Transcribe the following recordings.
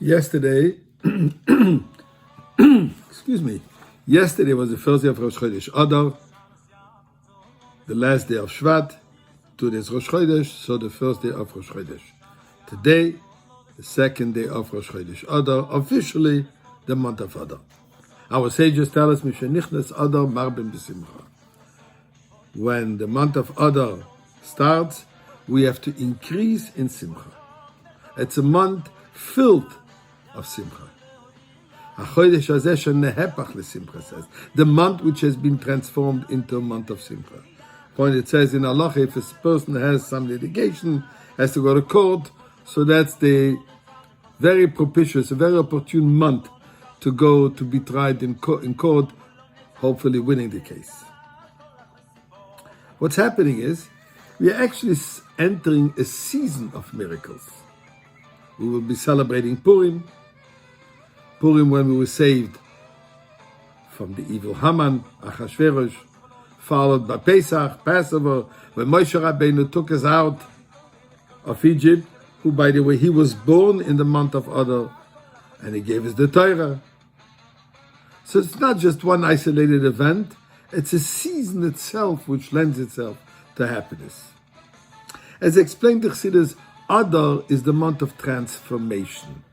Yesterday, excuse me, yesterday was the first day of Rosh Chodesh Adar, the last day of Shvat. Today is Rosh Chodesh, so the first day of Rosh Chodesh. Today, the second day of Rosh Chodesh Adar, officially the month of Adar. Our sages tell us, Mishenichnas Adar marbim b'simcha. When the month of Adar starts, we have to increase in simcha. It's a month filled of simcha. The month which has been transformed into a month of simcha. Point it says in Allah, if a person has some litigation, has to go to court, so that's the very propitious, a very opportune month to go to be tried in court, hopefully winning the case. What's happening is, we are actually entering a season of miracles. We will be celebrating Purim when we were saved from the evil Haman, Achashverosh, followed by Pesach, Passover, when Moshe Rabbeinu took us out of Egypt, who, by the way, he was born in the month of Adar, and he gave us the Torah. So it's not just one isolated event, it's a season itself which lends itself to happiness. As explained in Chassidus, Adar is the month of transformation.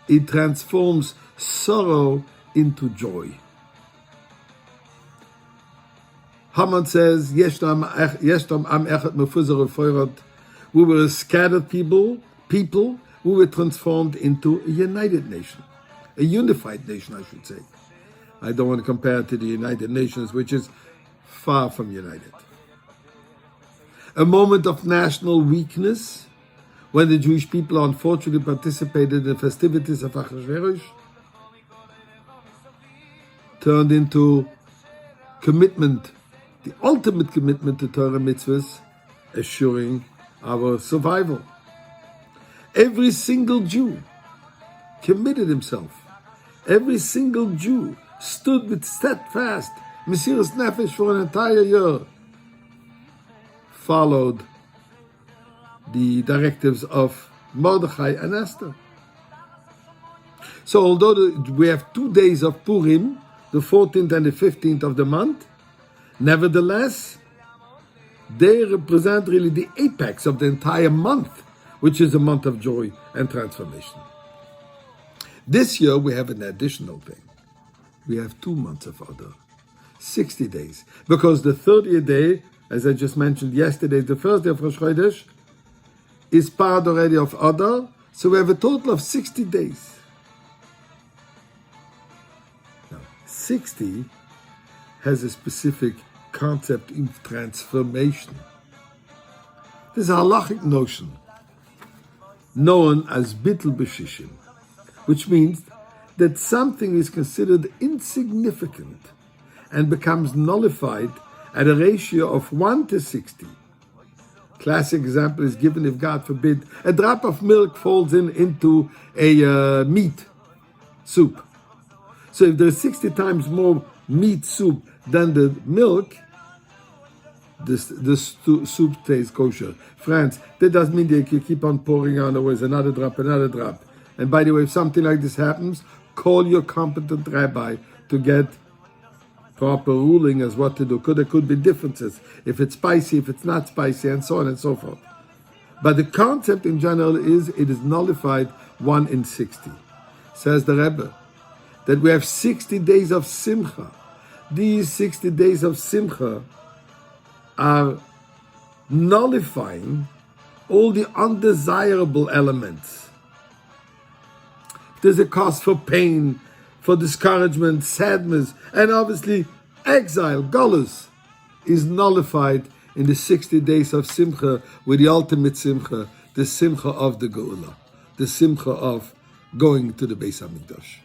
It transforms sorrow into joy. Haman says, we were a scattered people, we were transformed into a united nation. A unified nation, I should say. I don't want to compare it to the United Nations, which is far from united. A moment of national weakness, when the Jewish people unfortunately participated in the festivities of Achashverosh, turned into commitment, the ultimate commitment to Torah mitzvahs, assuring our survival. Every single Jew committed himself. Every single Jew stood with steadfast Mesiras Nefesh for an entire year, followed the directives of Mordechai and Esther. So although we have 2 days of Purim, the 14th and the 15th of the month, nevertheless, they represent really the apex of the entire month, which is a month of joy and transformation. This year we have an additional thing. We have 2 months of Adar, 60 days, because the 30th day, as I just mentioned yesterday, the first day of Rosh Chodesh, is part already of Adar, so we have a total of 60 days. Now, 60 has a specific concept in transformation. There's a halachic notion known as bittul b'shishim, which means that something is considered insignificant and becomes nullified at a ratio of 1 to 60. Classic example is given if, God forbid, a drop of milk falls into a meat soup. So if there's 60 times more meat soup than the milk, the soup tastes kosher. Friends, that doesn't mean that you keep on pouring on always another drop. And by the way, if something like this happens, call your competent rabbi to get proper ruling as what to do. There could be differences. If it's spicy, if it's not spicy, and so on and so forth. But the concept in general is it is nullified 1 in 60. Says the Rebbe, that we have 60 days of simcha. These 60 days of simcha are nullifying all the undesirable elements. There's a cause for pain, for discouragement, sadness, and obviously exile, galus, is nullified in the 60 days of simcha, with the ultimate simcha, the simcha of the Geula, the simcha of going to the Beis HaMikdash.